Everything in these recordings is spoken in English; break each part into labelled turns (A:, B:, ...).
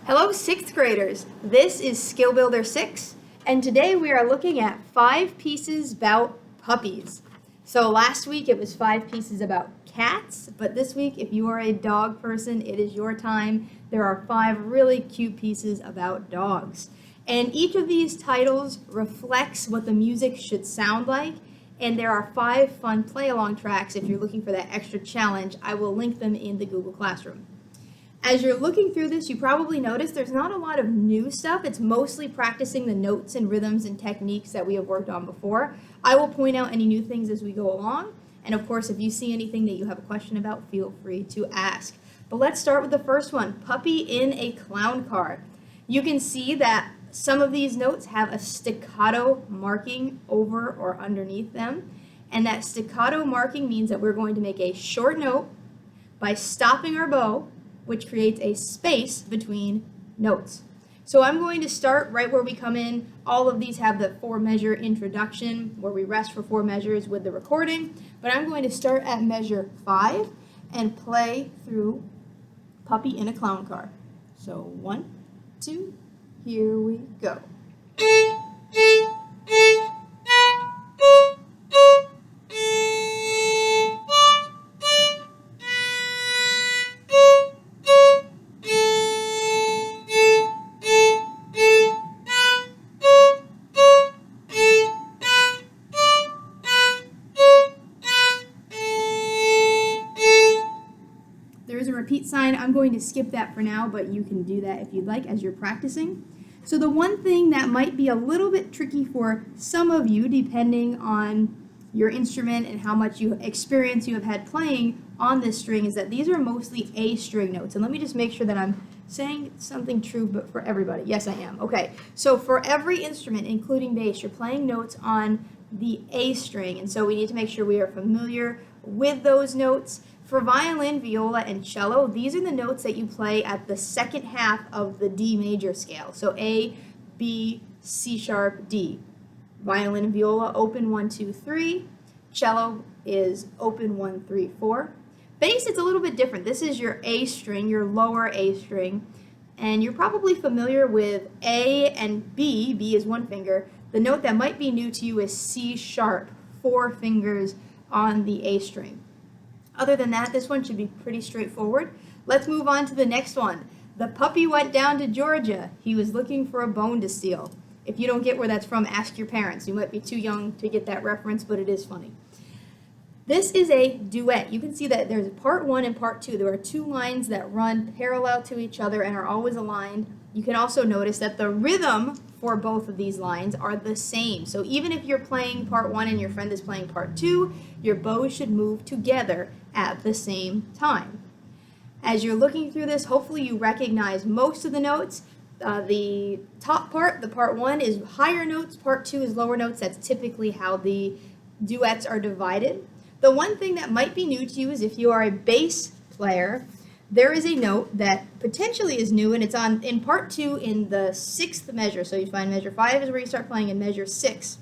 A: Hello, 6th graders. This is Skill Builder 6, and today we are looking at 5 pieces about puppies. So last week it was 5 pieces about cats, but this week, if you are a dog person, it is your time. There are 5 really cute pieces about dogs. And each of these titles reflects what the music should sound like, and there are 5 fun play-along tracks. If you're looking for that extra challenge, I will link them in the Google Classroom. As you're looking through this, you probably noticed there's not a lot of new stuff. It's mostly practicing the notes and rhythms and techniques that we have worked on before. I will point out any new things as we go along. And of course, if you see anything that you have a question about, feel free to ask. But let's start with the first one, Puppy in a Clown Car. You can see that some of these notes have a staccato marking over or underneath them. And that staccato marking means that we're going to make a short note by stopping our bow, which creates a space between notes. So I'm going to start right where we come in. All of these have the 4-measure introduction where we rest for 4 measures with the recording, but I'm going to start at measure 5 and play through Puppy in a Clown Car. So 1, 2, here we go. There is a repeat sign. I'm going to skip that for now, but you can do that if you'd like as you're practicing. So the one thing that might be a little bit tricky for some of you, depending on your instrument and how much experience you have had playing on this string, is that these are mostly A string notes. And let me just make sure that I'm saying something true but for everybody. Yes, I am. Okay, so for every instrument, including bass, you're playing notes on the A string. And so we need to make sure we are familiar with those notes. For violin, viola, and cello, these are the notes that you play at the second half of the D major scale. So A, B, C sharp, D. Violin and viola, open 1, 2, 3. Cello is open 1, 3, 4. Bass, it's a little bit different. This is your A string, your lower A string, and you're probably familiar with A and B. B is 1 finger. The note that might be new to you is C sharp, 4 fingers on the A string. Other than that, this one should be pretty straightforward. Let's move on to the next one. The puppy went down to Georgia. He was looking for a bone to steal. If you don't get where that's from, ask your parents. You might be too young to get that reference, but it is funny. This is a duet. You can see that there's part 1 and part 2. There are 2 lines that run parallel to each other and are always aligned. You can also notice that the rhythm for both of these lines are the same. So even if you're playing part 1 and your friend is playing part 2, your bows should move together at the same time. As you're looking through this, hopefully you recognize most of the notes. The top part, the part 1, is higher notes, part 2 is lower notes. That's typically how the duets are divided. The one thing that might be new to you is if you are a bass player, there is a note that potentially is new, and it's in part 2 in the 6th measure. So you find measure 5 is where you start playing, and measure 6.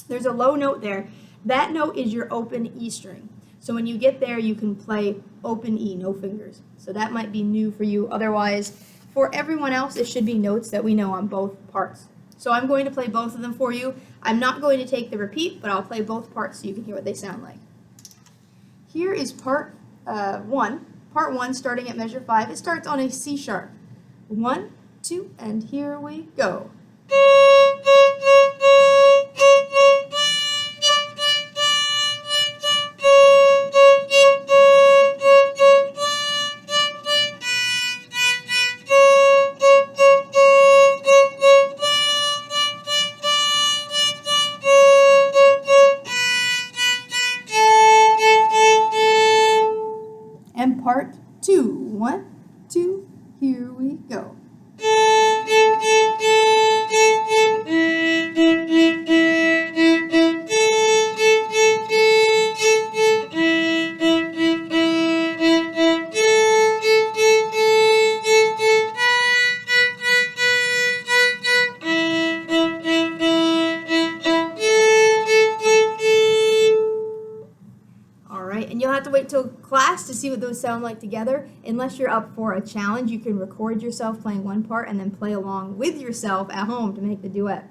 A: There's a low note there. That note is your open E string. So when you get there, you can play open E, no fingers. So that might be new for you. Otherwise, for everyone else, it should be notes that we know on both parts. So I'm going to play both of them for you. I'm not going to take the repeat, but I'll play both parts so you can hear what they sound like. Here is part 1. Part 1, starting at measure 5. It starts on a C sharp. 1, 2, and here we go. And part 2. 1, 2, here we go. wait till class to see what those sound like together. Unless you're up for a challenge, you can record yourself playing one part and then play along with yourself at home to make the duet.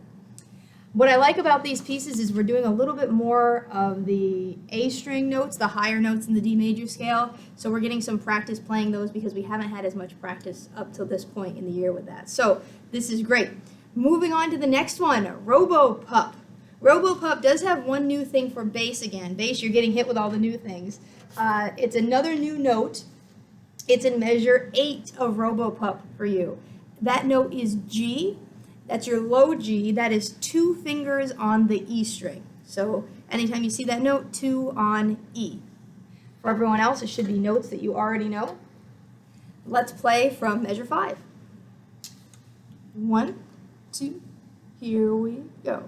A: What I like about these pieces is we're doing a little bit more of the A string notes, the higher notes in the D major scale. So we're getting some practice playing those because we haven't had as much practice up till this point in the year with that. So this is great. Moving on to the next one, Robo-Pup. Robo-Pup does have one new thing for bass again. Bass, you're getting hit with all the new things. It's another new note. It's in measure 8 of Robo-Pup for you. That note is G. That's your low G. That is 2 fingers on the E string. So anytime you see that note, 2 on E. For everyone else, it should be notes that you already know. Let's play from measure 5. 1, 2, here we go.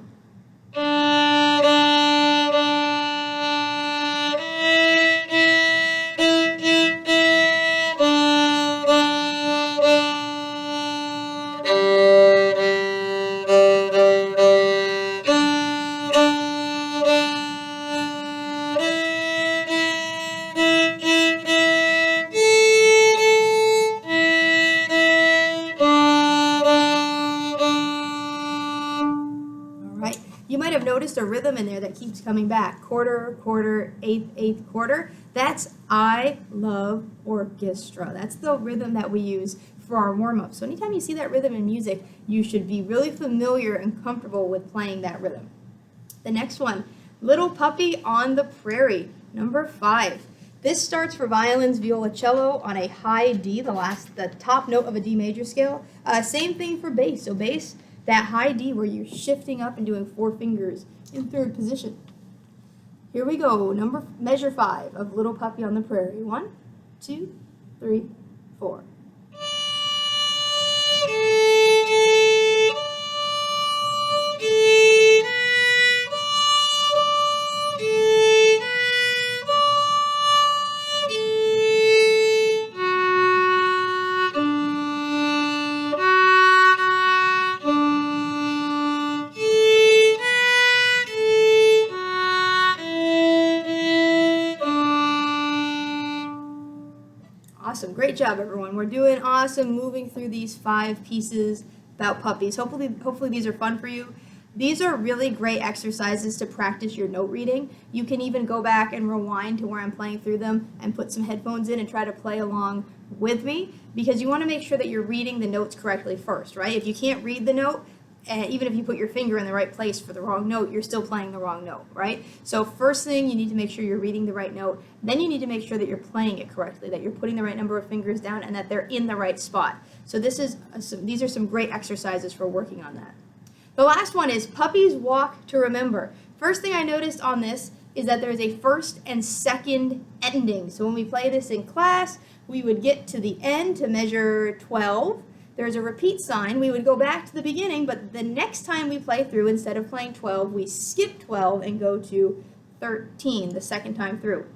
A: You might have noticed a rhythm in there that keeps coming back. Quarter, quarter, eighth, eighth, quarter. That's I love orchestra. That's the rhythm that we use for our warm-up. So anytime you see that rhythm in music, you should be really familiar and comfortable with playing that rhythm. The next one, Little Puppy on the Prairie, number 5. This starts for violins, viola, cello on a high D, the top note of a D major scale. Same thing for bass. So bass, that high D where you're shifting up and doing 4 fingers in 3rd position. Here we go, measure 5 of Little Puppy on the Prairie. 1, 2, 3, 4. Awesome. Great job, everyone. We're doing awesome moving through these 5 pieces about puppies. Hopefully these are fun for you. These are really great exercises to practice your note reading. You can even go back and rewind to where I'm playing through them and put some headphones in and try to play along with me because you want to make sure that you're reading the notes correctly first, right? If you can't read the note, even if you put your finger in the right place for the wrong note, you're still playing the wrong note, right? So first thing, you need to make sure you're reading the right note. Then you need to make sure that you're playing it correctly, that you're putting the right number of fingers down and that they're in the right spot. So these are some great exercises for working on that. The last one is Puppies Walk to Remember. First thing I noticed on this is that there's a first and second ending. So when we play this in class, we would get to the end to measure 12. There's a repeat sign. We would go back to the beginning, but the next time we play through, instead of playing 12, we skip 12 and go to 13 the second time through.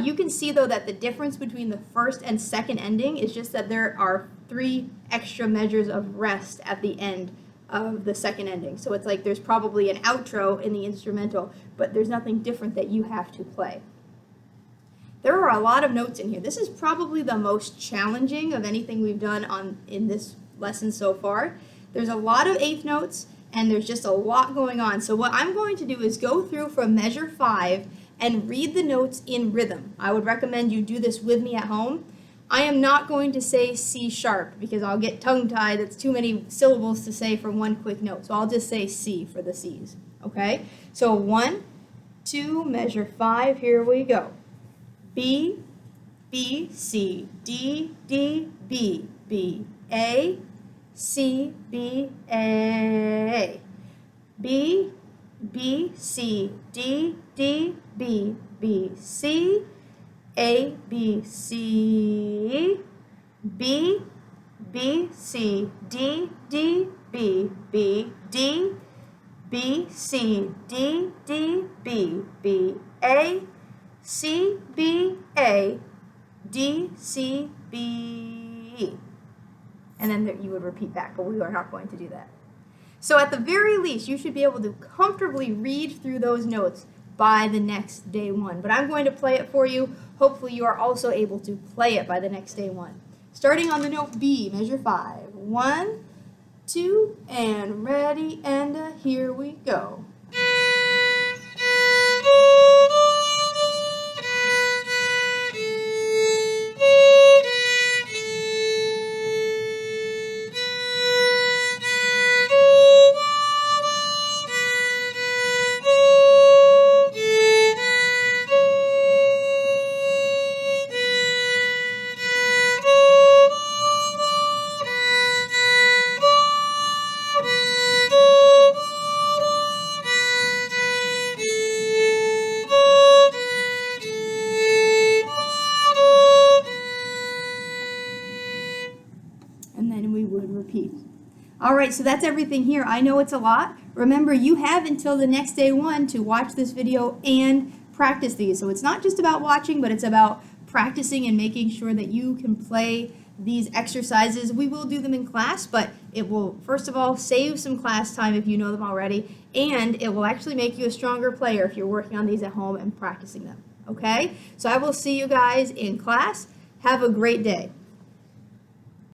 A: You can see, though, that the difference between the first and second ending is just that there are 3 extra measures of rest at the end of the second ending. So it's like there's probably an outro in the instrumental, but there's nothing different that you have to play. There are a lot of notes in here. This is probably the most challenging of anything we've done in this lesson so far. There's a lot of eighth notes, and there's just a lot going on. So what I'm going to do is go through from measure 5 and read the notes in rhythm. I would recommend you do this with me at home. I am not going to say C sharp because I'll get tongue-tied. That's too many syllables to say for one quick note. So I'll just say C for the C's, okay? So 1, 2, measure 5, here we go. B, B, C, D, D, B, B, A, C, B, A. B, B, C, D, D, B, B, C, A, B, C, B, B, C, D, D, B, B, D, B, C, D, D, B, B, A, C, B, A, D, C, B. And then you would repeat back, but we are not going to do that. So at the very least, you should be able to comfortably read through those notes by the next day 1. But I'm going to play it for you. Hopefully you are also able to play it by the next day 1. Starting on the note B, measure 5. 1, 2, and ready, and here we go. And then we would repeat. All right, so that's everything here. I know it's a lot. Remember, you have until the next day 1 to watch this video and practice these. So it's not just about watching, but it's about practicing and making sure that you can play these exercises. We will do them in class, but it will, first of all, save some class time if you know them already, and it will actually make you a stronger player if you're working on these at home and practicing them. Okay? So I will see you guys in class. Have a great day.